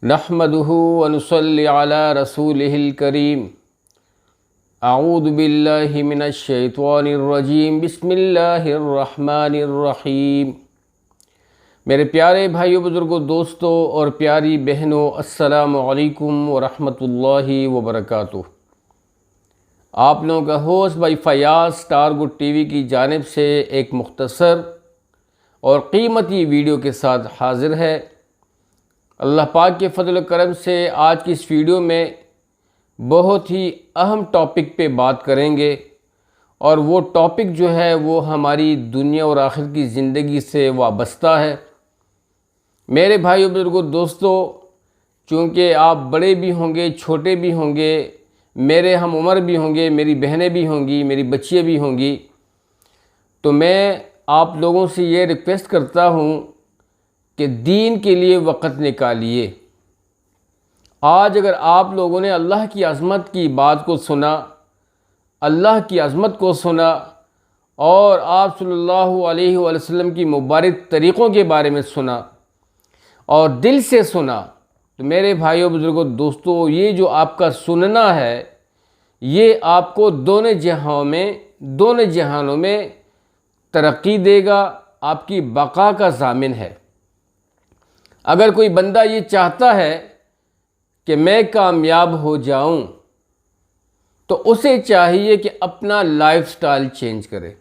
नहमदुहु व नुसल्ली अला रसूलिहिल करीम। अऊज़ु बिल्लाहि मिनश शैतानिर रजीम। बिस्मिल्लाहिर रहमानिर रहीम। मेरे प्यारे भाइयों, बुज़ुर्गों, दोस्तों और प्यारी बहनों, अस्सलामु अलैकुम व रहमतुल्लाहि व बरकातुहू। आप लोगों का होस्ट भाई फयाज़ स्टार गुड टीवी की जानिब से एक मुख्तसर और क़ीमती वीडियो के साथ हाज़िर है। अल्लाह पाक के फजल करम से आज की इस वीडियो में बहुत ही अहम टॉपिक पे बात करेंगे और वो टॉपिक जो है वो हमारी दुनिया और आखिर की ज़िंदगी से वाबस्ता है। मेरे भाइयों, बुजुर्गों, दोस्तों, चूँकि आप बड़े भी होंगे, छोटे भी होंगे, मेरे हम उम्र भी होंगे, मेरी बहनें भी होंगी, मेरी बच्चियाँ भी होंगी, तो मैं आप लोगों से ये रिक्वेस्ट करता हूँ कि दीन के लिए वक़्त निकालिए। आज अगर आप लोगों ने अल्लाह की अज़मत की बात को सुना, अल्लाह की अज़मत को सुना और आप सल्लल्लाहु अलैहि वसल्लम की मुबारक तरीक़ों के बारे में सुना और दिल से सुना, तो मेरे भाइयों, बुज़ुर्गों, दोस्तों, ये जो आपका सुनना है ये आपको दोनों जहानों में तरक्की देगा, आपकी बका का ज़ामिन है। अगर कोई बंदा ये चाहता है कि मैं कामयाब हो जाऊं, तो उसे चाहिए कि अपना लाइफस्टाइल चेंज करे।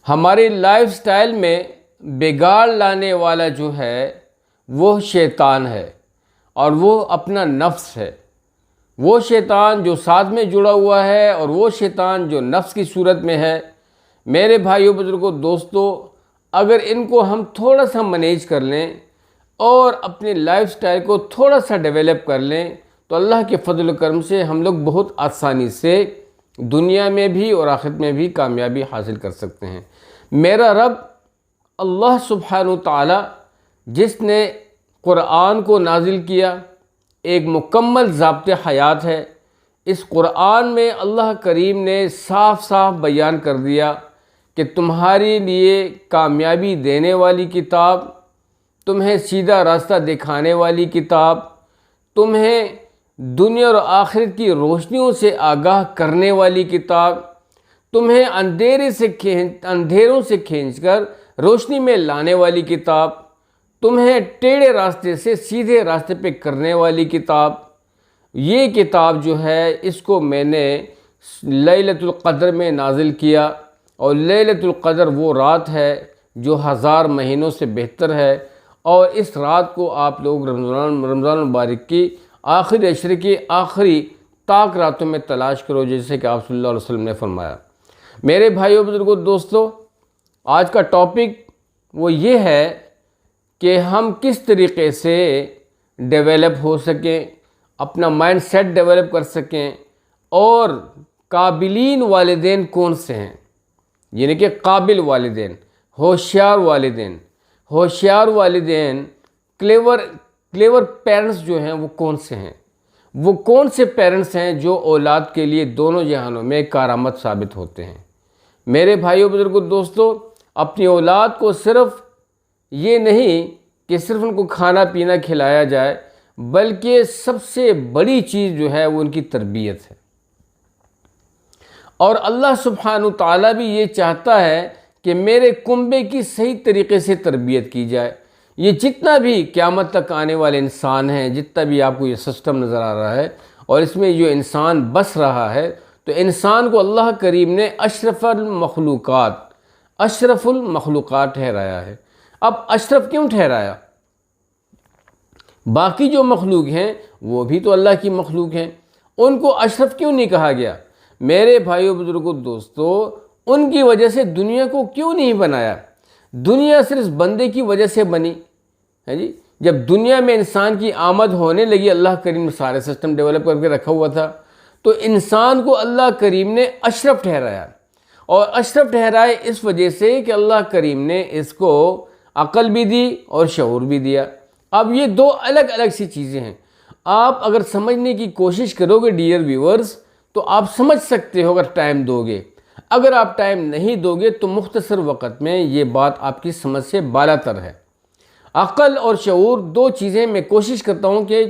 हमारे लाइफस्टाइल में बिगाड़ लाने वाला जो है वो शैतान है और वो अपना नफ्स है। वो शैतान जो साथ में जुड़ा हुआ है और वो शैतान जो नफ्स की सूरत में है। मेरे भाइयों, बुजुर्गों, दोस्तों, अगर इनको हम थोड़ा सा मैनेज कर लें और अपने लाइफस्टाइल को थोड़ा सा डेवलप कर लें, तो अल्लाह के फजल करम से हम लोग बहुत आसानी से दुनिया में भी और आखिरत में भी कामयाबी हासिल कर सकते हैं। मेरा रब अल्लाह सुब्हानहू तआला, जिसने क़ुरआन को नाजिल किया, एक मुकम्मल ज़ाब्ते हयात है। इस क़ुरआन में अल्लाह करीम ने साफ़ साफ़ बयान कर दिया कि तुम्हारे लिए कामयाबी देने वाली किताब, तुम्हें सीधा रास्ता दिखाने वाली किताब, तुम्हें दुनिया और आखिरत की रोशनियों से आगाह करने वाली किताब, तुम्हें अंधेरों से खींचकर रोशनी में लाने वाली किताब, तुम्हें टेढ़े रास्ते से सीधे रास्ते पे करने वाली किताब, ये किताब जो है इसको मैंने लैलतुल क़द्र में नाजिल किया। और लैलतुल क़द्र वो रात है जो 1000 महीनों से बेहतर है। और इस रात को आप लोग रमज़ान मुबारक की आखिरी अशरे की आखिरी ताक रातों में तलाश करो, जैसे कि आप सल्लल्लाहु अलैहि वसल्लम ने फरमाया। मेरे भाइयों, बुजुर्गों, दोस्तों, आज का टॉपिक वो ये है कि हम किस तरीक़े से डेवलप हो सकें, अपना माइंड सेट डेवलप कर सकें और काबिलीन वालिदैन कौन से हैं, यानी कि काबिल वालिदैन, होशियार वालिदैन, क्लेवर पेरेंट्स जो हैं वो कौन से हैं, वो कौन से पेरेंट्स हैं जो औलाद के लिए दोनों जहानों में कारामत साबित होते हैं। मेरे भाइयों, बुजुर्गों, दोस्तों, अपनी औलाद को सिर्फ ये नहीं कि सिर्फ उनको खाना पीना खिलाया जाए, बल्कि सबसे बड़ी चीज़ जो है वो उनकी तरबियत है। और अल्लाह सुब्हानहू तआला भी ये चाहता है कि मेरे कुंबे की सही तरीक़े से तरबियत की जाए। ये जितना भी क़यामत तक आने वाले इंसान हैं, जितना भी आपको ये सिस्टम नज़र आ रहा है और इसमें जो इंसान बस रहा है, तो इंसान को अल्लाह करीम ने अशरफुल मखलूक़ात ठहराया है। अब अशरफ क्यों ठहराया? बाकी जो मखलूक हैं वो भी तो अल्लाह की मखलूक हैं, उनको अशरफ क्यों नहीं कहा गया? मेरे भाइयों, बुजुर्गों, दोस्तों, उनकी वजह से दुनिया को क्यों नहीं बनाया? दुनिया सिर्फ बंदे की वजह से बनी है जी। जब दुनिया में इंसान की आमद होने लगी, अल्लाह करीम ने सारे सिस्टम डेवलप करके रखा हुआ था, तो इंसान को अल्लाह करीम ने अशरफ ठहराया। और अशरफ ठहराए इस वजह से कि अल्लाह करीम ने इसको अक़ल भी दी और शऊर भी दिया। अब ये दो अलग अलग सी चीज़ें हैं। आप अगर समझने की कोशिश करोगे डियर व्यूअर्स, तो आप समझ सकते हो अगर टाइम दोगे। अगर आप टाइम नहीं दोगे तो मुख्तसर वक़्त में ये बात आपकी समझ से बालातर है। अक़ल और शऊर दो चीज़ें मैं कोशिश करता हूँ कि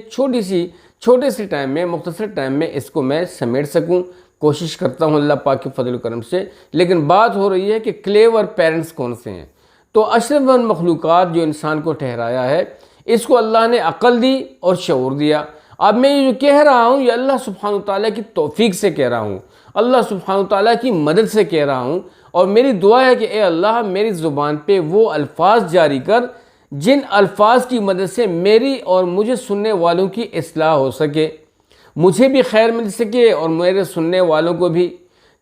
छोटे से टाइम में, मुख्तसर टाइम में इसको मैं समेट सकूँ, कोशिश करता हूँ अल्लाह पाक के फजल करम से। लेकिन बात हो रही है कि क्लेवर पेरेंट्स कौन से हैं। तो अशरफुल मखलूक़ात जो इंसान को ठहराया है, इसको अल्लाह ने अक़ल दी और शऊर दिया। अब मैं ये जो कह रहा हूँ ये अल्लाह सुब्हानहू तआला की तौफ़ीक से कह रहा हूँ, अल्लाह सुब्हानहू तआला की मदद से कह रहा हूँ। और मेरी दुआ है कि ए अल्लाह मेरी ज़ुबान पे वो अल्फाज जारी कर जिन अल्फाज की मदद से मेरी और मुझे सुनने वालों की इस्लाह हो सके, मुझे भी खैर मिल सके और मेरे सुनने वालों को भी।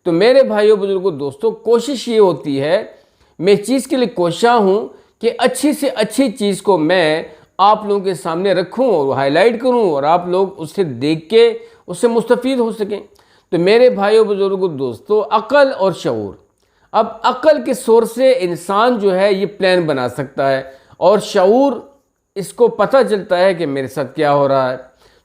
तो मेरे भाइयों बुजुर्गों दोस्तों, कोशिश ये होती है, मैं चीज़ के लिए कोशा हूँ कि अच्छी से अच्छी चीज़ को मैं आप लोगों के सामने रखूँ और हाईलाइट करूँ और आप लोग उससे देख के उससे मुस्तफ़ीद हो सकें। तो मेरे भाइयों बुजुर्गों दोस्तों, अक़ल और शऊर, अब अक़ल के सोर्स से इंसान जो है ये प्लान बना सकता है और शऊर इसको पता चलता है कि मेरे साथ क्या हो रहा है।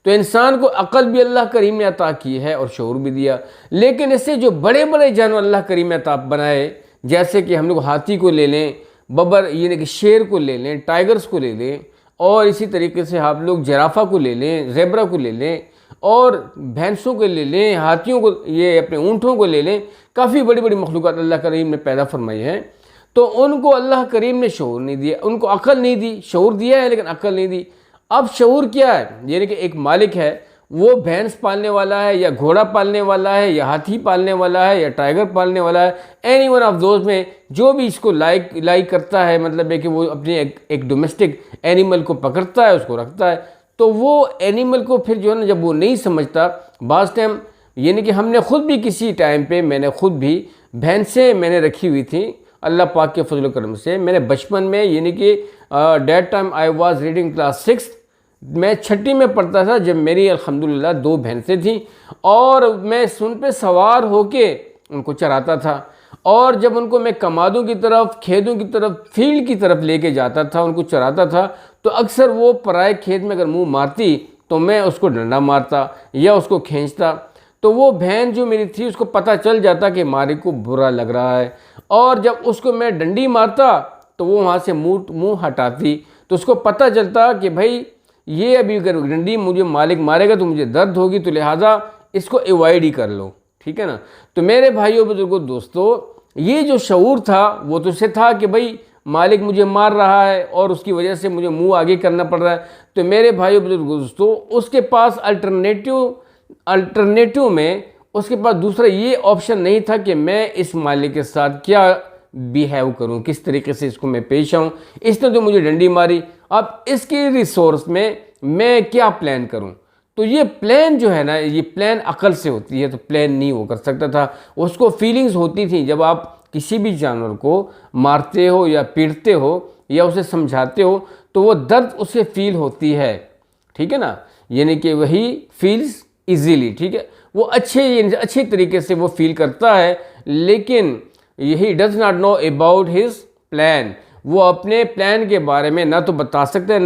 तो इंसान को अक़ल भी अल्लाह करीम ने अता की है और शऊर भी दिया। लेकिन इससे जो बड़े बड़े जानवर अल्लाह करीम ने अता बनाए, जैसे कि हम लोग हाथी को ले लें, बबर यानी कि शेर को ले लें, टाइगर्स को ले लें, और इसी तरीके से आप लोग जिराफ़ा को ले लें, ज़ेब्रा को ले लें, और भैंसों को ले लें, हाथियों को, ये अपने ऊँटों को ले लें, काफ़ी बड़ी बड़ी मखलूक़ात अल्लाह करीम ने पैदा फरमाई है। तो उनको अल्लाह करीम ने शऊर नहीं दिया, उनको अक़ल नहीं दी। शऊर दिया है लेकिन अक़ल नहीं दी। अब शऊर क्या है, यानी कि एक मालिक है, वो भैंस पालने वाला है या घोड़ा पालने वाला है या हाथी पालने वाला है या टाइगर पालने वाला है, एनी वन ऑफ दोज में जो भी इसको लाइक करता है, मतलब है कि वो अपने एक डोमेस्टिक एनिमल को पकड़ता है, उसको रखता है। तो वो एनिमल को फिर जो है ना, जब वो नहीं समझता, बाज़ टाइम यानी कि हमने ख़ुद भी किसी टाइम पे, मैंने ख़ुद भी भैंसें मैंने रखी हुई थी अल्लाह पाक के फजल करम से। मैंने बचपन में, यानी कि that time I was reading class 6, मैं 6ठी में पढ़ता था, जब मेरी अल्हम्दुलिल्लाह 2 भैंसें थीं और मैं उन पे सवार होके उनको चराता था। और जब उनको मैं कमादों की तरफ, खेतों की तरफ, फील्ड की तरफ लेके जाता था, उनको चराता था, तो अक्सर वो पराए खेत में अगर मुँह मारती तो मैं उसको डंडा मारता या उसको खींचता। तो वो भैंस जो मेरी थी उसको पता चल जाता कि मालिक को बुरा लग रहा है, और जब उसको मैं डंडी मारता तो वो वहाँ से मुँह हटाती। तो उसको पता चलता कि भाई ये अभी अगर डंडी मुझे मालिक मारेगा तो मुझे दर्द होगी, तो लिहाजा इसको अवॉइड ही कर लो, ठीक है ना। तो मेरे भाइयों बुजुर्गों दोस्तों, ये जो शऊर था वो तो उससे था कि भाई मालिक मुझे मार रहा है और उसकी वजह से मुझे मुंह आगे करना पड़ रहा है। तो मेरे भाइयों बुजुर्गों दोस्तों, उसके पास अल्टरनेटिव में उसके पास दूसरा ये ऑप्शन नहीं था कि मैं इस मालिक के साथ क्या बिहेव करूं, किस तरीके से इसको मैं पेश आऊं। इसने तो मुझे डंडी मारी, अब इसके रिसोर्स में मैं क्या प्लान करूं। तो ये प्लान जो है ना, ये प्लान अकल से होती है, तो प्लान नहीं वो कर सकता था। उसको फीलिंग्स होती थी, जब आप किसी भी जानवर को मारते हो या पीटते हो या उसे समझाते हो तो वो दर्द उसे फील होती है, ठीक है ना, यानी कि वही फील्स इजीली, ठीक है, वो अच्छे तरीके से वो फील करता है। लेकिन यही does not know about his plan, वो अपने प्लान के बारे में ना तो बता सकता है,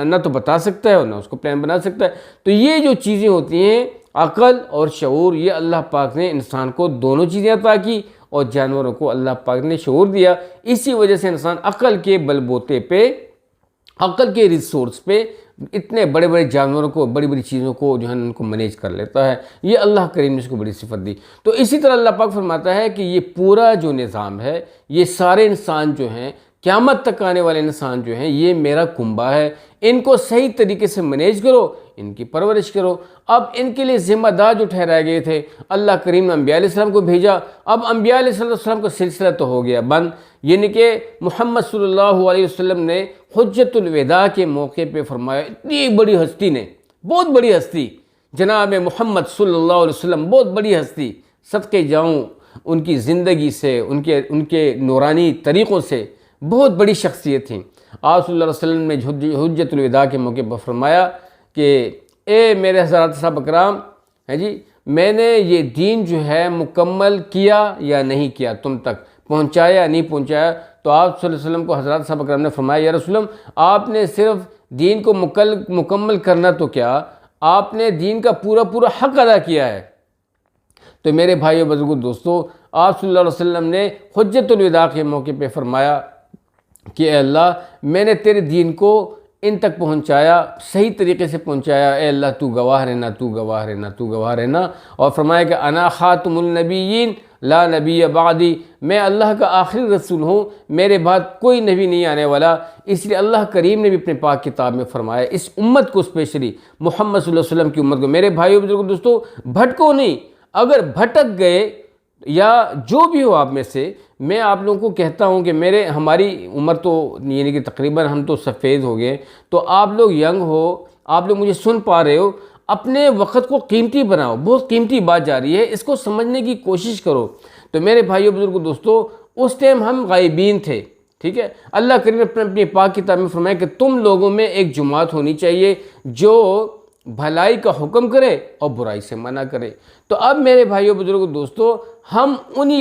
ना तो बता सकता है और ना उसको प्लान बना सकता है। तो ये जो चीज़ें होती हैं, अक़ल और शऊर, ये अल्लाह पाक ने इंसान को दोनों चीज़ें अता की और जानवरों को अल्लाह पाक ने शऊर दिया। इसी वजह से इंसान अक़ल के बलबूते पे, अक़ल के रिसोर्स पे इतने बड़े बड़े जानवरों को, बड़ी बड़ी चीज़ों को जो है उनको मैनेज कर लेता है। ये अल्लाह करीम ने इसको बड़ी सिफत दी। तो इसी तरह अल्लाह पाक फरमाता है कि ये पूरा जो निज़ाम है, ये सारे इंसान जो हैं, क़यामत तक आने वाले इंसान जो हैं, ये मेरा कुंबा है, इनको सही तरीके से मैनेज करो, इनकी परवरिश करो। अब इनके लिए ज़िम्मेदार जो ठहराए गए थे, अल्लाह करीम ने अम्बिया अलैहिस्सलाम को भेजा। अब अम्बिया अलैहिस्सलाम का सिलसिला तो हो गया बंद, यानी कि मोहम्मद सल्लल्लाहु अलैहि वसल्लम ने हुज्जतुल विदा के मौके पे फरमाया, इतनी बड़ी हस्ती ने, बहुत बड़ी हस्ती जनाब मोहम्मद सल्लल्लाहु अलैहि वसल्लम, बहुत बड़ी हस्ती, सदके जाऊँ उनकी ज़िंदगी से, उनके नूरानी तरीक़ों से, बहुत बड़ी शख्सियत थी। आप सल्लल्लाहु अलैहि वसल्लम ने हुज्जतुल विदा के मौके पर फरमाया कि ए मेरे हज़रात साहब अकराम, है जी, मैंने ये दीन जो है मुकम्मल किया या नहीं किया, तुम तक पहुँचाया या नहीं पहुँचाया। तो आप सल्लल्लाहु अलैहि वसल्लम को हज़रत साहब अकराम ने फरमाया, या रसूल अल्लाह, आपने सिर्फ दीन को मुकम्मल करना तो क्या, आपने दीन का पूरा हक़ अदा किया है। तो मेरे भाइयों बुजुर्गों दोस्तों, आप सल्लल्लाहु अलैहि वसल्लम ने हुज्जतुल विदा के मौके पे फरमाया कि ए अल्लाह मैंने तेरे दीन को इन तक पहुँचाया, सही तरीके से पहुँचाया, ए अल्लाह तू गवाह रहना, तू गवाह रहना, तू गवाह रहना। और फरमाया कि अना खातमुल नबीयीन ला नबी बादी, मैं अल्लाह का आखिरी रसूल हूँ, मेरे बाद कोई नबी नहीं आने वाला। इसलिए अल्लाह करीम ने भी अपने पाक किताब में फरमाया इस उम्मत को, स्पेशली मोहम्मद सल्लल्लाहु अलैहि वसल्लम की उम्मत को, मेरे भाइयों बुजुर्गों दोस्तों, भटको नहीं। अगर भटक गए या जो भी हो आप में से, मैं आप लोगों को कहता हूं कि हमारी उम्र तो यानी कि तकरीबन हम तो सफ़ेद हो गए, तो आप लोग यंग हो, आप लोग मुझे सुन पा रहे हो, अपने वक़्त को कीमती बनाओ। बहुत कीमती बात जा रही है, इसको समझने की कोशिश करो। तो मेरे भाइयों बुजुर्गों दोस्तों, उस टाइम हम गायबीन थे, ठीक है। अल्लाह करीम ने अपनी पाक किताब में फरमाया कि तुम लोगों में एक जुमात होनी चाहिए जो भलाई का हुक्म करे और बुराई से मना करे। तो अब मेरे भाइयों बुजुर्गों दोस्तों, हम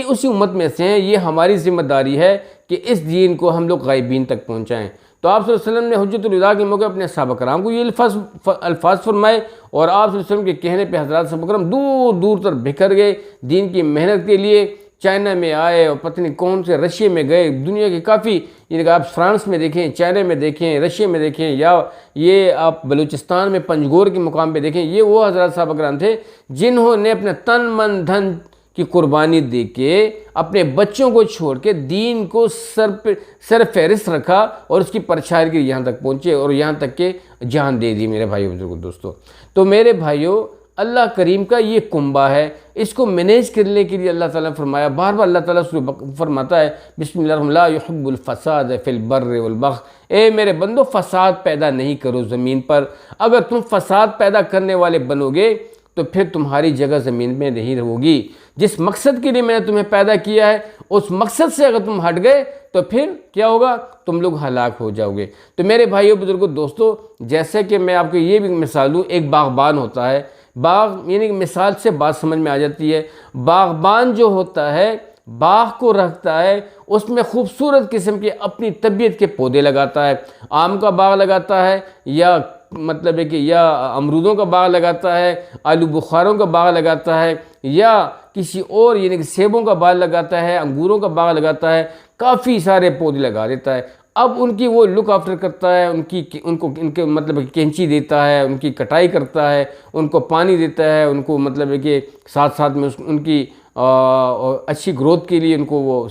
उसी उम्मत में से हैं। ये हमारी जिम्मेदारी है कि इस दीन को हम लोग गायबीन तक पहुँचाएँ। तो आप सल्लल्लाहु अलैहि वसल्लम ने हुज्जतुल विदा के मौके अपने सहाबा कराम को ये अल्फाज फरमाए, और आप सल्लल्लाहु अलैहि वसल्लम के कहने पे हज़रात सहाबा कराम दूर दूर तक बिखर गए दीन की मेहनत के लिए। चाइना में आए और पता नहीं कौन से रशिया में गए, दुनिया के काफ़ी, यानी आप फ्रांस में देखें, चाइना में देखें, रशिया में देखें, या ये आप बलूचिस्तान में पंजगोर के मुकाम पे देखें, ये वो हज़रात सहाबा कराम थे जिन्होंने अपने तन मन धन की कुर्बानी दे के अपने बच्चों को छोड़ के दीन को सर फहरिस्त रखा और उसकी परछाई के यहाँ तक पहुँचे और यहाँ तक के जान दे दी। मेरे भाइयों बुजुर्गों दोस्तों, तो मेरे भाइयों, अल्लाह करीम का ये कुंबा है, इसको मैनेज करने के लिए अल्लाह ताला ने फरमाया, बार बार अल्लाह ताला फरमाता है बिस्मिल्लाह ला युहिब्बुल फसाद फिल बर्रि वल बहर, ए मेरे बंदो फसाद पैदा नहीं करो ज़मीन पर। अगर तुम फसाद पैदा करने वाले बनोगे तो फिर तुम्हारी जगह ज़मीन में नहीं रहोगी। जिस मकसद के लिए मैंने तुम्हें पैदा किया है उस मकसद से अगर तुम हट गए तो फिर क्या होगा, तुम लोग हलाक हो जाओगे। तो मेरे भाइयों बुजुर्गों दोस्तों, जैसे कि मैं आपको ये भी मिसाल दूँ, एक बागबान होता है, बाग यानी कि मिसाल से बात समझ में आ जाती है। बागबान जो होता है बाग को रखता है, उसमें खूबसूरत किस्म के अपनी तबीयत के पौधे लगाता है। आम का बाग लगाता है, या मतलब है कि या अमरूदों का बाग लगाता है, आलू बुखारों का बाग लगाता है, या किसी और यानी कि सेबों का बाग लगाता है, अंगूरों का बाग लगाता है, काफ़ी सारे पौधे लगा देता है। अब उनकी वो लुक आफ्टर करता है, इनके मतलब कैंची देता है, उनकी कटाई करता है, उनको पानी देता है, उनको मतलब है कि साथ साथ में उनकी अच्छी ग्रोथ के लिए उनको वो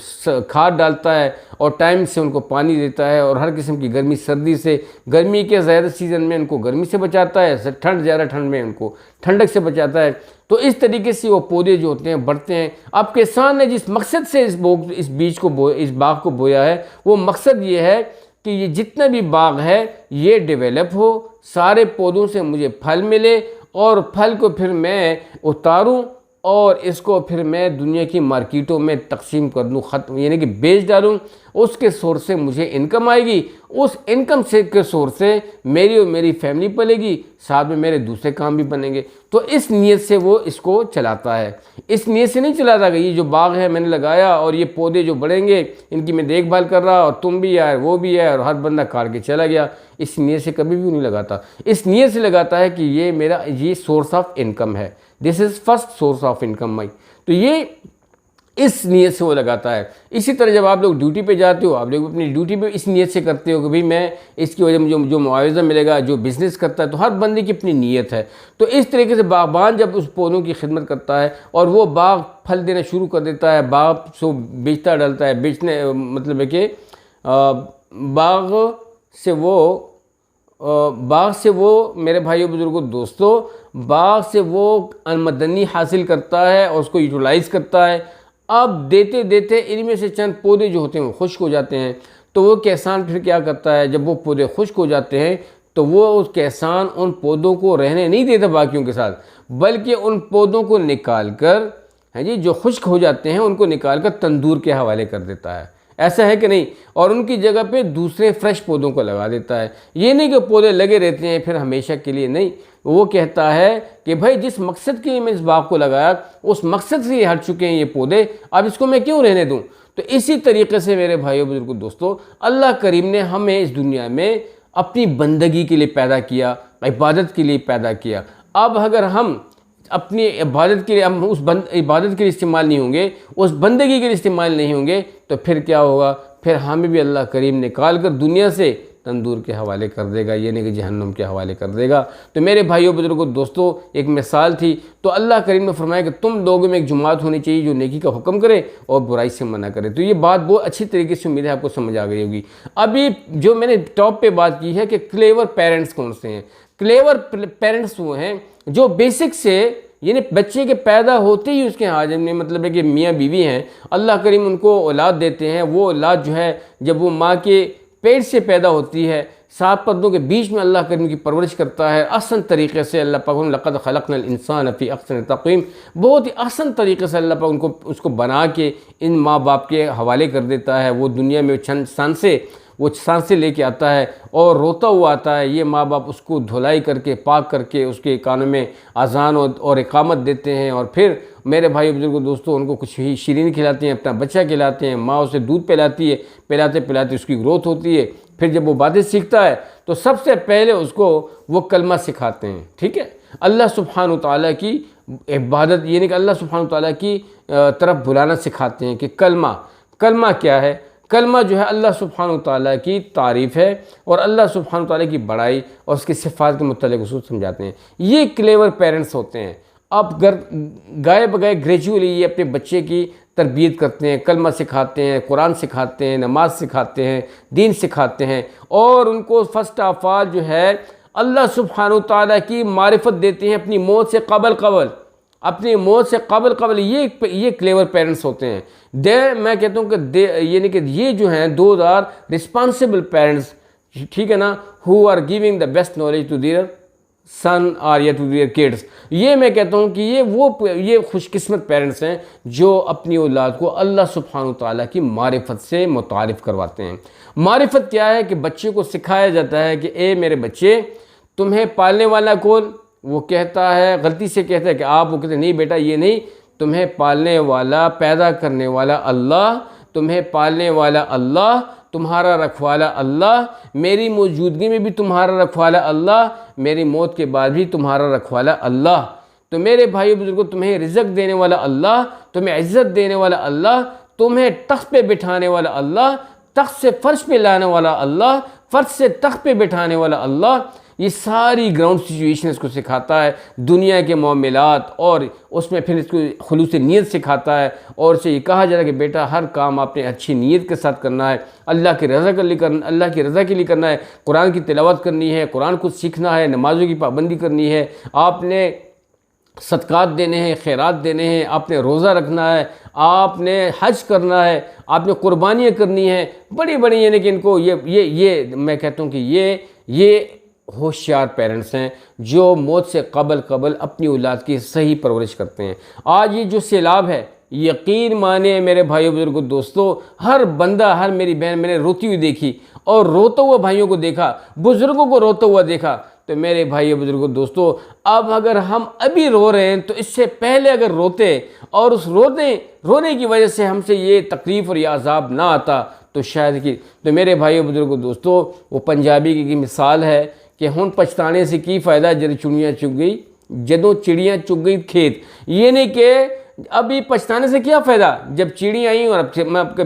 खाद डालता है और टाइम से उनको पानी देता है, और हर किस्म की गर्मी सर्दी से, गर्मी के ज़्यादा सीज़न में उनको गर्मी से बचाता है, ज़्यादा ठंड में उनको ठंडक से बचाता है। तो इस तरीके से वो पौधे जो होते हैं बढ़ते हैं। अब किसान ने जिस मकसद से इस बाग को बोया है, वो मकसद ये है कि ये जितना भी बाग है ये डेवलप हो, सारे पौधों से मुझे फल मिले, और फल को फिर मैं उतारूं और इसको फिर मैं दुनिया की मार्केटों में तकसीम कर दूँ, ख़त्म यानी कि बेच डालूँ। उसके सोर्स से मुझे इनकम आएगी, उस इनकम से के सोर्स से मेरी और मेरी फैमिली पलेगी, साथ में मेरे दूसरे काम भी बनेंगे। तो इस नीयत से वो इसको चलाता है। इस नीयत से नहीं चलाता कि ये जो बाग है मैंने लगाया और ये पौधे जो बढ़ेंगे इनकी मैं देखभाल कर रहा, और तुम भी यार वो भी है, और हर बंदा काट के चला गया। इस नीयत से कभी भी नहीं लगाता। इस नीयत से लगाता है कि ये मेरा सोर्स ऑफ इनकम है, this is first source of income my. तो ये इस नीयत से वो लगाता है। इसी तरह जब आप लोग ड्यूटी पे जाते हो, आप लोग अपनी ड्यूटी पे इस नीयत से करते हो कि भाई मैं इसकी वजह मुझे जो मुआवजा मिलेगा, जो बिज़नेस करता है, तो हर बंदे की अपनी नीयत है। तो इस तरीके से बागबान जब उस पौधों की खिदमत करता है और वो बाग फल देना शुरू कर देता है, बाग सो बेचता डालता है, बेचने मतलब है कि बाग से वो मेरे भाइयों बुजुर्गों दोस्तों, बाग से वो आमदनी हासिल करता है और उसको यूटिलाइज़ करता है। अब देते देते इनमें से चंद पौधे जो होते हैं वो खुश्क हो जाते हैं। तो वो किसान फिर क्या करता है, जब वो पौधे खुश्क हो जाते हैं तो वो उस किसान उन पौधों को रहने नहीं देता बाकियों के साथ, बल्कि उन पौधों को निकाल कर, हैं जी, जो खुश्क हो जाते हैं उनको निकाल कर तंदूर के हवाले कर देता है। ऐसा है कि नहीं? और उनकी जगह पे दूसरे फ्रेश पौधों को लगा देता है। ये नहीं कि पौधे लगे रहते हैं फिर हमेशा के लिए, नहीं। वो कहता है कि भाई जिस मकसद के लिए मैं इस बाग को लगाया उस मकसद से ये हट चुके हैं ये पौधे, अब इसको मैं क्यों रहने दूं। तो इसी तरीके से मेरे भाइयों बुजुर्गों दोस्तों, अल्लाह करीम ने हमें इस दुनिया में अपनी बंदगी के लिए पैदा किया, इबादत के लिए पैदा किया। अब अगर हम अपनी इबादत के लिए हम उस इबादत के लिए इस्तेमाल नहीं होंगे, उस बंदगी के लिए इस्तेमाल नहीं होंगे, तो फिर क्या होगा, फिर हमें भी अल्लाह करीम निकाल कर दुनिया से तंदूर के हवाले कर देगा, ये नहीं कि जहन्नुम के हवाले कर देगा। तो मेरे भाइयों बुजुर्गों दोस्तों, एक मिसाल थी। तो अल्लाह करीम ने फरमाया कि तुम लोगों में एक जमात होनी चाहिए जो नेकी का हुक्म करे और बुराई से मना करे। तो ये बात बहुत अच्छी तरीके से उम्मीद है आपको समझ आ गई होगी। अभी जो मैंने टॉप पे बात की है कि क्लेवर पेरेंट्स कौन से हैं। क्लेवर पेरेंट्स वो हैं जो बेसिक से, यानी बच्चे के पैदा होते ही उसके हाजिर में, मतलब है कि मियाँ बीवी हैं, अल्लाह करीम उनको औलाद देते हैं। वो औलाद जो है जब वो माँ के पेट से पैदा होती है, 7 पर्दों के बीच में अल्लाह करीम की परवरिश करता है आसान तरीके से। अल्लाह पाक लक़द खलक़नल इंसान फ़ी अहसन तक़वीम, बहुत ही आसान तरीके से अल्लाह पाक उसको बना के इन माँ बाप के हवाले कर देता है। वो दुनिया में सांसें लेके आता है और रोता हुआ आता है। ये माँ बाप उसको धुलाई करके पाक करके उसके कानों में अजान और इकामत देते हैं, और फिर मेरे भाई बुजुर्गों दोस्तों उनको कुछ ही शीरीन खिलाते हैं, अपना बच्चा खिलाते हैं। माँ उसे दूध पिलाती है, पिलाते पिलाते उसकी ग्रोथ होती है। फिर जब वो बातें सीखता है तो सबसे पहले उसको वो कलमा सिखाते हैं। ठीक है, अल्लाह सुब्हानहू तआला की इबादत, यानी कि अल्लाह सुब्हानहू तआला की तरफ बुलाना सिखाते हैं कि कलमा क्या है। कलमा जो है अल्लाह सुब्हानहू तआला की तारीफ़ है और अल्लाह सुब्हानहू तआला की बड़ाई और उसकी सिफ़ात के मुतल्लिक़ उसूल समझाते हैं। ये क्लेवर पेरेंट्स होते हैं। अब गाए बगाए ग्रेजुअली ये अपने बच्चे की तरबियत करते हैं, कलमा सिखाते हैं, कुरान सिखाते हैं, नमाज सिखाते हैं, दीन सिखाते हैं, और उनको फ़र्स्ट ऑफ ऑल जो है अल्लाह सुब्हानहू तआला की मारिफत देते हैं अपनी मौत से अपनी मौत से कबल। ये क्लेवर पेरेंट्स होते हैं। मैं कहता हूँ कि यानी कि ये जो हैं दोज आर रिस्पॉन्सिबल पेरेंट्स, ठीक है ना, who are giving the best knowledge to their son और या टू देयर किड्स। ये मैं कहता हूँ कि ये खुशकिस्मत पेरेंट्स हैं जो अपनी औलाद को अल्लाह सुब्हानहू तआला की मारिफत से मुतारिफ़ करवाते हैं। मारिफत क्या है कि बच्चे को सिखाया जाता है कि ए मेरे बच्चे, तुम्हें पालने वाला कौन? वो कहता है, गलती से कहता है कि आप, वो कहते नहीं बेटा ये नहीं, तुम्हें पालने वाला, पैदा करने वाला अल्लाह, तुम्हें पालने वाला अल्लाह, तुम्हारा रखवाला अल्लाह, मेरी मौजूदगी में भी तुम्हारा रखवाला अल्लाह, मेरी मौत के बाद भी तुम्हारा रखवाला अल्लाह। तो मेरे भाइयों बुजुर्गों, तुम्हें रिज़्क़ देने वाला अल्लाह, तुम्हें इज़्ज़त देने वाला अल्लाह, तुम्हें तख्त पे बिठाने वाला अल्लाह, तख्त से फ़र्श पे लाने वाला अल्लाह, फ़र्श से तख्त पे बिठाने वाला अल्लाह। ये सारी ग्राउंड सिचुएशन इसको सिखाता है, दुनिया के मामलात, और उसमें फिर इसको खुलूस नीयत सिखाता है, और इसे ये कहा जाता है कि बेटा हर काम आपने अच्छी नीयत के साथ करना है, अल्लाह की रज़ा के लिए करना है, कुरान की तिलावत करनी है, कुरान को सीखना है, नमाज़ों की पाबंदी करनी है, आपने सदक़ात देने हैं, खैरात देने हैं, आपने रोज़ा रखना है, आपने हज करना है, आपने कुर्बानियाँ करनी है, बड़ी बड़ी, यानी कि इनको ये मैं कहता हूँ कि ये होशियार पेरेंट्स हैं जो मौत से कबल अपनी औलाद की सही परवरिश करते हैं। आज ये जो सैलाब है, यकीन माने मेरे भाइयों बुजुर्गों दोस्तों, हर बंदा, हर मेरी बहन मैंने रोती हुई देखी, और रोते हुए भाइयों को देखा, बुज़ुर्गों को रोता हुआ देखा। तो मेरे भाइयों बुजुर्गों दोस्तों, अब अगर हम अभी रो रहे हैं तो इससे पहले अगर रोते, और उस रोने की वजह से हमसे ये तकलीफ़ और ये अज़ाब ना आता तो शायद कि, तो मेरे भाइयों बुजुर्गों दोस्तों, वो पंजाबी की मिसाल है कि हुण पछताने से की फ़ायदा जदों चिड़ियाँ चुग गई खेत। ये नहीं कि अभी पछताने से क्या फ़ायदा जब चिड़ियाँ आई और अब मैं आपका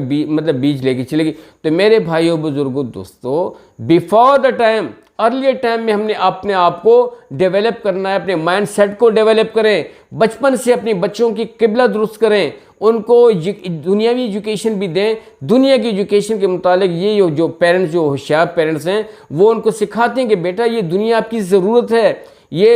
बीज लेके चली गई। तो मेरे भाइयों बुजुर्गों दोस्तों, before the time, earlier time में हमने अपने आप को डेवलप करना है, अपने माइंड सेट को डेवलप करें, बचपन से अपने बच्चों की किबला दुरुस्त करें, उनको दुनियावी एजुकेशन भी दें। दुनिया की एजुकेशन के मुतालिक ये जो पेरेंट्स, जो होशियार पेरेंट्स हैं, वो उनको सिखाते हैं कि बेटा ये दुनिया आपकी ज़रूरत है,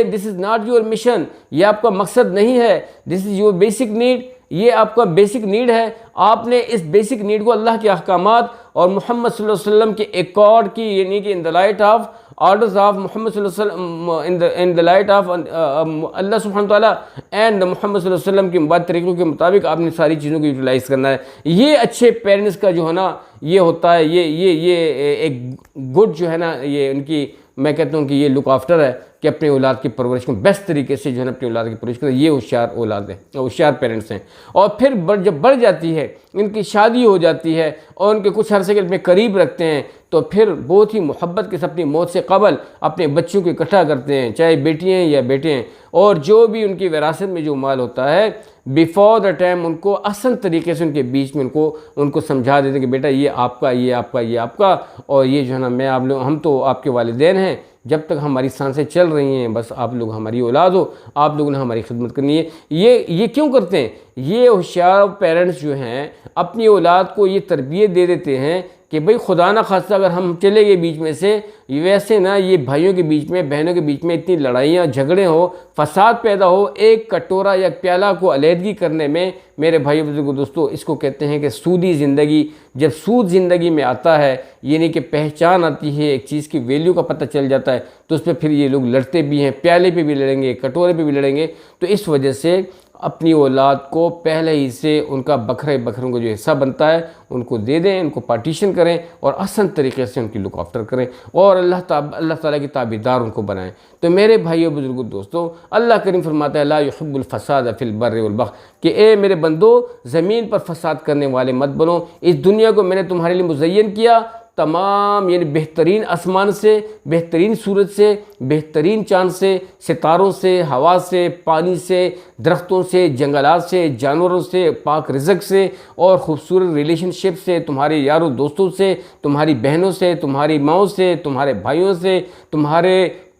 this is not your mission, ये आपका मकसद नहीं है, this is your basic need, ये आपका बेसिक नीड है। आपने इस बेसिक नीड को अल्लाह के अहकामात और मोहम्मद सल्लल्लाहु अलैहि वसल्लम के एकॉर्ड की, यानी कि in the light of orders of Muhammad सल्लल्लाहु अलैहि वसल्लम, in the light of Allah सुब्हानहू तआला एंड मोहम्मद सल्लल्लाहु अलैहि वसल्लम के मुबारक तरीक़ों के मुताबिक आपने सारी चीज़ों को यूटिलाइज़ करना है। ये अच्छे पेरेंट्स का जो है ना, ये होता है, ये एक गुड जो है ना, ये उनकी, मैं कहता हूँ कि ये लुक आफ्टर है कि अपने औलाद की परवरिश को बेस्ट तरीके से जो है ना अपनी औलाद की परवरिश करें। ये होशियार औलाद हैं, होशियार पेरेंट्स हैं। और फिर जब बढ़ जाती है, इनकी शादी हो जाती है और उनके कुछ अरसे के अपने करीब रखते हैं, तो फिर बहुत ही मोहब्बत के साथ अपनी मौत से कबल अपने बच्चों को इकट्ठा करते हैं, चाहे बेटियाँ हैं या बेटे हैं, और जो भी उनकी विरासत में जो माल होता है बिफोर द टाइम उनको आसान तरीके से उनके बीच में उनको समझा देते हैं कि बेटा ये आपका, ये आपका, ये आपका, और ये जो है ना मैं आप लोग, हम तो आपके वालिदैन हैं, जब तक हमारी सांसें चल रही हैं बस आप लोग हमारी औलाद हो, आप लोगों ने हमारी खिदमत करनी है। ये क्यों करते हैं? ये होशियार पेरेंट्स जो हैं अपनी औलाद को ये तरबियत दे देते हैं कि भाई खुदा ना खास्ता अगर हम चले गए बीच में से, वैसे ना ये भाइयों के बीच में, बहनों के बीच में इतनी लड़ाइयाँ झगड़े हो, फसाद पैदा हो, एक कटोरा या प्याला को अलहदगी करने में, मेरे भाइयों बुजुर्गों दोस्तों, इसको कहते हैं कि सूदी ज़िंदगी। जब सूद ज़िंदगी में आता है, यानी कि पहचान आती है, एक चीज़ की वैल्यू का पता चल जाता है, तो उस पर फिर ये लोग लड़ते भी हैं, प्याले पे भी लड़ेंगे, कटोरे पे भी लड़ेंगे। तो इस वजह से अपनी औलाद को पहले ही से उनका बकरों का जो हिस्सा बनता है उनको दे दें, उनको पार्टीशन करें और आसान तरीके से उनकी लुक आफ्टर करें और अल्लाह ताला की ताबेदार उनको बनाएं। तो मेरे भाइयों बुजुर्गों दोस्तों, अल्लाह करीम फरमाता है ला युहिब्बुल फसाद फिल बर्रि वल बहर, कि ए मेरे बंदो ज़मीन पर फसाद करने वाले मत बनो। इस दुनिया को मैंने तुम्हारे लिए मुज़य्यन किया, तमाम यानी बेहतरीन आसमान से, बेहतरीन सूरज से, बेहतरीन चाँद से, सितारों से, हवा से, पानी से, दरख्तों से, जंगलात से, जानवरों से, पाक रिज़्क़ से और ख़ूबसूरत रिलेशनशिप से, तुम्हारे यारों दोस्तों से, तुम्हारी बहनों से, तुम्हारी माँओं से, तुम्हारे भाइयों से, तुम्हारे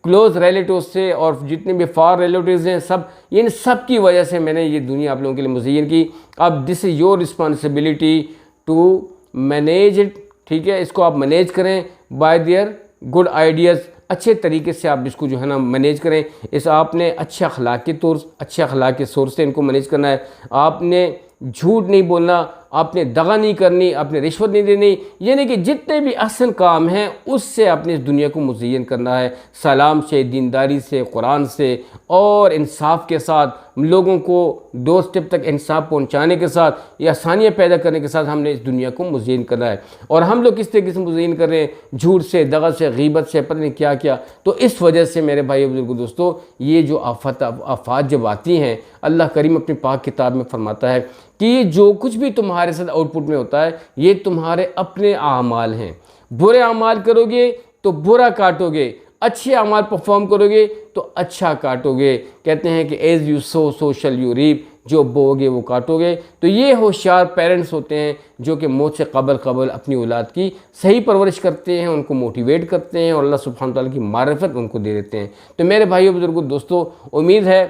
क्लोज़ रिलेटिव से और जितने भी फार रिलेटिव्स हैं, सब इन सब की वजह से मैंने ये दुनिया आप लोगों के लिए मुज़य्यन की। अब this is your responsibility to manage it, ठीक है, इसको आप मैनेज करें बाय देयर गुड आइडियाज़, अच्छे तरीके से आप इसको जो है ना मैनेज करें। इस आपने अच्छे अखलाक के सोर्स से इनको मैनेज करना है। आपने झूठ नहीं बोलना, आपने दगा नहीं करनी, आपने रिश्वत नहीं देनी, यानी कि जितने भी असल काम हैं उससे आपने इस दुनिया को मुज़य्यन करना है, सलाम से, दीनदारी से, कुरान से और इंसाफ के साथ, लोगों को दो स्टेप तक इंसाफ पहुंचाने के साथ, ये आसानियाँ पैदा करने के साथ हमने इस दुनिया को मुज़य्यन करना है। और हम लोग किस तरीके से मुज़य्यन कर रहे हैं? झूठ से, दगा से, गीबत से, पता नहीं क्या क्या। तो इस वजह से मेरे भाई बुजुर्गों दोस्तों, ये जो आफात जब आती हैं, अल्लाह करीम अपनी पाक किताब में फरमाता है कि ये जो कुछ भी तुम्हारे साथ आउटपुट में होता है ये तुम्हारे अपने आमाल हैं। बुरे आमाल करोगे तो बुरा काटोगे, अच्छे अमाल परफॉर्म करोगे तो अच्छा काटोगे। कहते हैं कि as you sow shall you reap, जो बोओगे वो काटोगे। तो ये होशियार पेरेंट्स होते हैं जो कि मौत से कबल अपनी औलाद की सही परवरिश करते हैं, उनको मोटिवेट करते हैं और अल्लाह सुब्हानहू तआला की मारिफत उनको दे देते हैं। तो मेरे भाइयों बुजुर्गों दोस्तों, उम्मीद है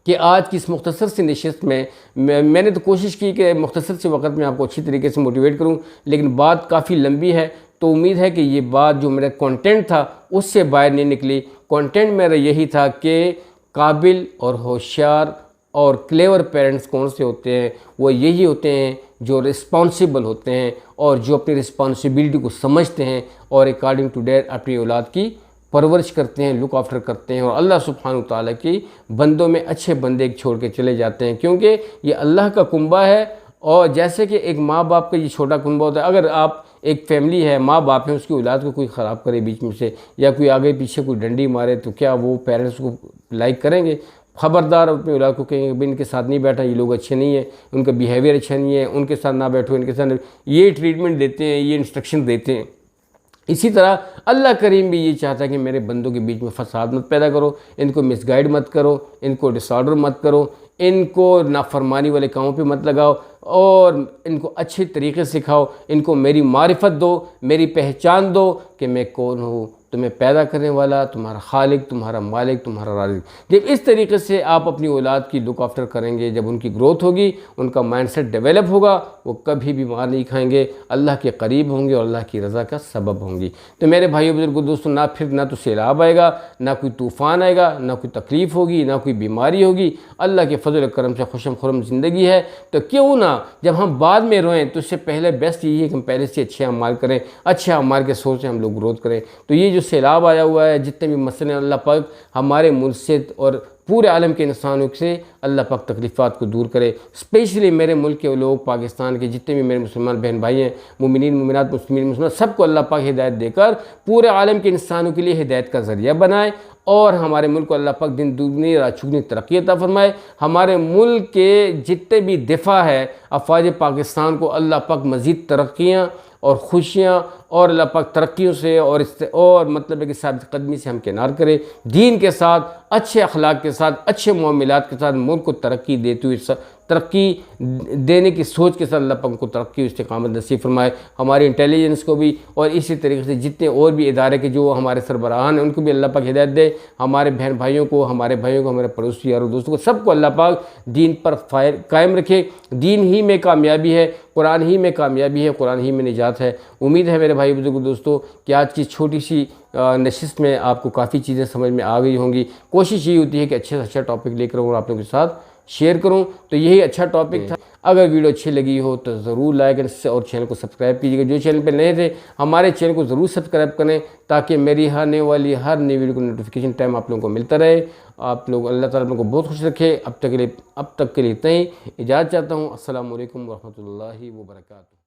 कि आज की इस मुख्तसर सी नशिस्त में मैंने तो कोशिश की कि मुख्तसर से वक्त में आपको अच्छी तरीके से मोटिवेट करूं, लेकिन बात काफ़ी लंबी है। तो उम्मीद है कि ये बात जो मेरा कंटेंट था उससे बाहर नहीं निकली। कंटेंट मेरा यही था कि काबिल और होशियार और क्लेवर पेरेंट्स कौन से होते हैं? वो यही होते हैं जो रिस्पॉन्सिबल होते हैं और जो अपनी रिस्पॉन्सिबिलिटी को समझते हैं और अकॉर्डिंग टू डेट अपनी औलाद की परवरिश करते हैं, लुक आफ्टर करते हैं और अल्लाह सुब्हानहू तआला की बंदों में अच्छे बंदे छोड़ के चले जाते हैं, क्योंकि ये अल्लाह का कुंबा है। और जैसे कि एक माँ बाप का ये छोटा कुंबा होता है, अगर आप एक फैमिली है, माँ बाप है, उसकी औलाद को कोई ख़राब करे बीच में से या कोई आगे पीछे कोई डंडी मारे, तो क्या वो पेरेंट्स को लाइक करेंगे? ख़बरदार अपनी औलाद को कहेंगे भाई इनके साथ नहीं बैठा, ये लोग अच्छे नहीं है, उनका बिहेवियर अच्छा नहीं है, उनके साथ ना बैठो, इनके साथ। ये ट्रीटमेंट देते हैं, ये इंस्ट्रक्शन देते हैं। इसी तरह अल्लाह करीम भी ये चाहता है कि मेरे बंदों के बीच में फसाद मत पैदा करो, इनको मिसगाइड मत करो, इनको डिसऑर्डर मत करो, इनको नाफरमानी वाले कामों पे मत लगाओ और इनको अच्छे तरीके से सिखाओ, इनको मेरी मारिफत दो, मेरी पहचान दो कि मैं कौन हूँ, तुम्हें पैदा करने वाला, तुम्हारा खालिक, तुम्हारा मालिक, तुम्हारा राज़िक। जब इस तरीके से आप अपनी औलाद की लुक आफ्टर करेंगे, जब उनकी ग्रोथ होगी, उनका माइंडसेट डेवलप होगा, वो कभी भी मार नहीं खाएंगे, अल्लाह के करीब होंगे और अल्लाह की रज़ा का सबब होंगी। तो मेरे भाइयों बुजुर्गों दोस्तों, ना तो सैलाब आएगा, ना कोई तूफ़ान आएगा, ना कोई तकलीफ़ होगी, ना कोई बीमारी होगी। अल्लाह के फजल करम से खुशम खुरम ज़िंदगी है। तो क्यों ना जब हम बाद में रोएं तो उससे पहले बेस्ट यही है कि हम पहले से अच्छे अमाल करें, अच्छे अमाल के सोच से हम लोग ग्रोथ करें। तो ये जो सैलाब आया हुआ है, जितने भी मसले अल्लाह पाक हमारे मुल्क से और पूरे आलम के इंसानों से अल्लाह पाक तकलीफ़ात को दूर करे। स्पेशली मेरे मुल्क के लोग, पाकिस्तान के जितने भी मेरे मुसलमान बहन भाई हैं, मुमिनीन मुमिनात, मुस्लिमीन मुसलमान, सबको अल्लाह पाक हिदायत देकर पूरे आलम के इंसानों के लिए हिदायत का ज़रिया बनाए और हमारे मुल्क को अल्लाह पाक दिन दुगनी रात चौगुनी तरक्की अता फरमाए। हमारे मुल्क के जितने भी दिफा है अफवाज पाकिस्तान को अल्लाह पाक मज़ीद तरक्कियाँ और खुशियाँ और अल्लाह पाक तरक्कियों से और मतलब है कि साबित कदमी से हम किनार करें, दीन के साथ, अच्छे अखलाक के साथ, अच्छे मामलात के साथ मुल्क को तरक्की देते हुए तरक्की देने की सोच के साथ अल्लाह पाक को तरक्की इस्तिकामत नसीब फरमाए। हमारी इंटेलिजेंस को भी और इसी तरीके से जितने और भी इदारे के जो हमारे सरबराहान हैं उनको भी अल्लाह पाक हिदायत दे। हमारे बहन भाइयों को, हमारे पड़ोसी यारों दोस्तों को, सबको अल्लाह पाक दीन पर कायम रखे। दीन ही में कामयाबी है, कुरान ही में कामयाबी है, कुरान ही में निजात है। उम्मीद है मेरे भाई बुजुर्ग दोस्तों कि आज की छोटी सी नशिस्त में आपको काफ़ी चीज़ें समझ में आ गई होंगी। कोशिश ये होती है कि अच्छे से अच्छा टॉपिक लेकर और आप लोगों के साथ शेयर करूं, तो यही अच्छा टॉपिक था। अगर वीडियो अच्छी लगी हो तो ज़रूर लाइक और चैनल को सब्सक्राइब कीजिएगा। जो चैनल पे नए थे हमारे चैनल को ज़रूर सब्सक्राइब करें ताकि मेरी आने वाली हर नई वीडियो को नोटिफिकेशन टाइम आप लोगों को मिलता रहे। आप लोग अल्लाह ताला आप लोगों को बहुत खुश रखे। अब तक के लिए इतना ही इजाज़त चाहता हूँ। अस्सलामु अलैकुम वरहमतुल्लाहि वबरकातुहू।